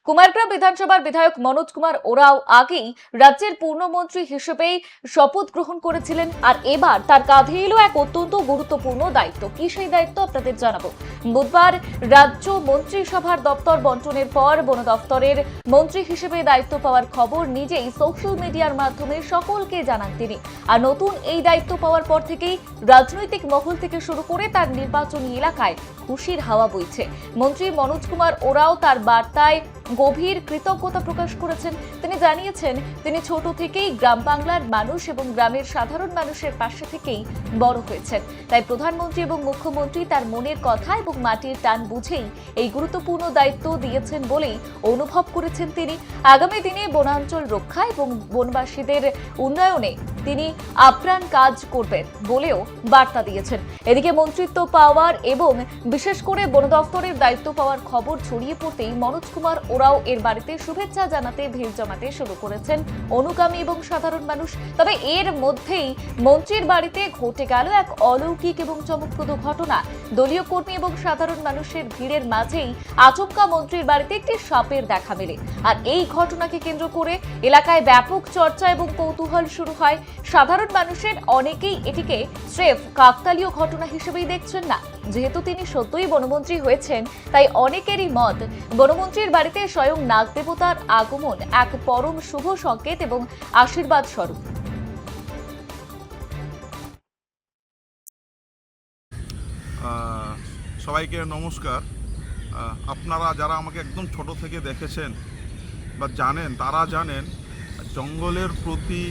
কুমারগ্রাম বিধানসভার বিধায়ক মনোজ কুমার ওরাও আগেই রাজ্যের পূর্ণমন্ত্রী হিসেবেই শপথ গ্রহণ করেছিলেন, আর এবার তার কাঁধে এলো এক অত্যন্ত গুরুত্বপূর্ণ দায়িত্ব। কি সেই দায়িত্ব আপনাদের জানাবো। বুধবার রাজ্য মন্ত্রিসভার দপ্তর বন্টনের পর বন দপ্তরের মন্ত্রী হিসেবে দায়িত্ব পাওয়ার খবর নিজেই সোশ্যাল মিডিয়ার মাধ্যমে সকলকে জানান তিনি। আর নতুন এই দায়িত্ব পাওয়ার পর থেকেই রাজনৈতিক মহল থেকে শুরু করে তার নির্বাচনী এলাকায় খুশির হাওয়া বইছে। মন্ত্রী মনোজ কুমার ওরাও তার বার্তায় গভীর কৃতজ্ঞতা প্রকাশ করেছেন। তিনি জানিয়েছেন, তিনি ছোট থেকেই গ্রাম বাংলার মানুষ এবং গ্রামের সাধারণ মানুষের পাশে থেকেই বড় হয়েছেন। তাই প্রধানমন্ত্রী এবং মুখ্যমন্ত্রী তার মনের কথা এবং মাটির টান বুঝেই এই গুরুত্বপূর্ণ দায়িত্ব দিয়েছেন বলেই অনুভব করেছেন তিনি। আগামী দিনে বনাঞ্চল রক্ষা এবং বনবাসীদের উন্নয়নে তিনি আপ্রাণ কাজ করবেন বলেও বার্তা দিয়েছেন। এদিকে মন্ত্রিত্ব পাওয়ার এবং বিশেষ করে বন দফতরের দায়িত্ব পাওয়ার খবর ছড়িয়ে পড়তেই মনোজ কুমার ওরাও এর বাড়িতে শুভেচ্ছা জানাতে ভিড় জমাতে শুরু করেছেন অনুগামী এবং সাধারণ মানুষ। তবে এর মধ্যেই মন্ত্রীর বাড়িতে ঘটে গেল এক অলৌকিক এবং চমকপ্রদ ঘটনা। দলীয় কর্মী এবং সাধারণ মানুষের ভিড়ের মাঝেই আচমকা মন্ত্রীর বাড়িতে একটি সাপের দেখা মেলে। আর এই ঘটনাকে কেন্দ্র করে এলাকায় ব্যাপক চর্চা এবং কৌতূহল শুরু হয়। সাধারণ মানুষের অনেকেই এটিকে স্রেফ কাকতালীয় ঘটনা হিসেবেই দেখছেন না। যেহেতু তিনি সত্যই বনমন্ত্রী হয়েছেন, তাই অনেকেরই মত বনমন্ত্রীর বাড়িতে স্বয়ং নাগ দেবতার আগমন এক পরম শুভ সংকেত এবং আশীর্বাদ স্বরূপ। সবাইকে নমস্কার। আপনারা যারা আমাকে একদম ছোট থেকে দেখেছেন বা জানেন, তারা জানেন জঙ্গলের প্রতি,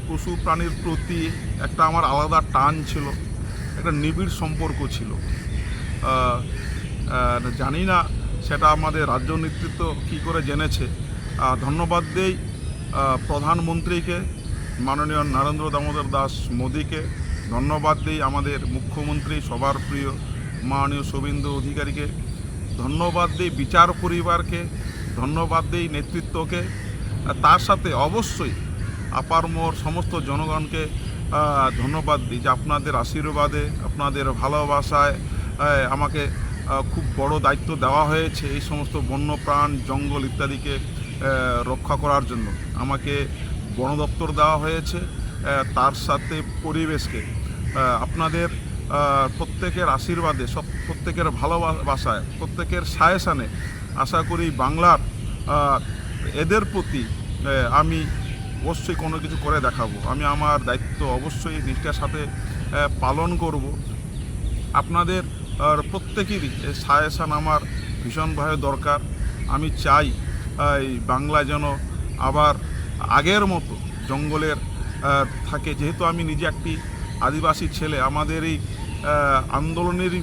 পশু প্রাণীর প্রতি একটা আমার আলাদা টান ছিল, একটা নিবিড় সম্পর্ক ছিল। জানি না সেটা আমাদের রাজ্য নেতৃত্ব কী করে জেনেছে। ধন্যবাদ দেই প্রধানমন্ত্রীকে, মাননীয় নরেন্দ্র দামোদর দাস মোদীকে। ধন্যবাদ দেই আমাদের মুখ্যমন্ত্রী, সবার প্রিয় মাননীয় শুভেন্দু অধিকারীকে। ধন্যবাদ দিই বিচার পরিবারকে, ধন্যবাদ দিই নেতৃত্বকে। তার সাথে অবশ্যই আপারমোর সমস্ত জনগণকে ধন্যবাদ দিই যে আপনাদের আশীর্বাদে, আপনাদের ভালোবাসায় আমাকে খুব বড় দায়িত্ব দেওয়া হয়েছে এই সমস্ত বন্যপ্রাণ, জঙ্গল ইত্যাদিকে রক্ষা করার জন্য। আমাকে বন দপ্তর দেওয়া হয়েছে, তার সাথে পরিবেশকে। আপনাদের প্রত্যেকের আশীর্বাদে, প্রত্যেকের ভালোবাসায়, প্রত্যেকের সায়েসানে আশা করি বাংলার এদের প্রতি আমি অবশ্যই কোনো কিছু করে দেখাবো। আমি আমার দায়িত্ব অবশ্যই নিষ্ঠার সাথে পালন করব। আপনাদের প্রত্যেকেরই সায়েসান আমার ভীষণভাবে দরকার। আমি চাই এই বাংলা যেন আবার আগের মতো জঙ্গলের থাকে। যেহেতু আমি নিজে একটি আদিবাসী ছেলে, আমাদের এই আন্দোলনেরই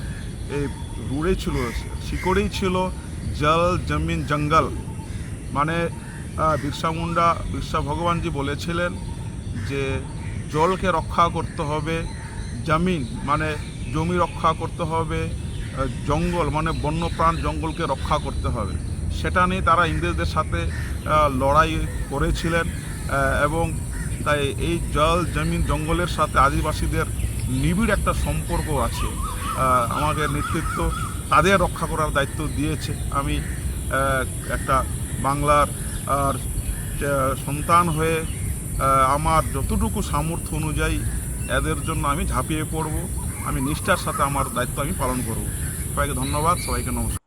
রুড়ে ছিল, শিকড়েই ছিল জল জমিন জঙ্গল। মানে বিরসা মুন্ডা, বিরসা ভগবানজি বলেছিলেন যে জলকে রক্ষা করতে হবে, জমিন মানে জমি রক্ষা করতে হবে, জঙ্গল মানে বন্যপ্রাণ, জঙ্গলকে রক্ষা করতে হবে। সেটা নিয়ে তারা ইংরেজদের সাথে লড়াই করেছিলেন এবং তাই এই জল জমিন জঙ্গলের সাথে আদিবাসীদের নিবিড় একটা সম্পর্ক আছে। আমাকে নেতৃত্ব তাদের রক্ষা করার দায়িত্ব দিয়েছে। আমি একটা বাংলার সন্তান হয়ে আমার যতটুকু সামর্থ্য অনুযায়ী এদের জন্য আমি ঝাঁপিয়ে পড়ব। আমি নিষ্ঠার সাথে আমার দায়িত্ব আমি পালন করব। সবাইকে ধন্যবাদ, সবাইকে নমস্কার।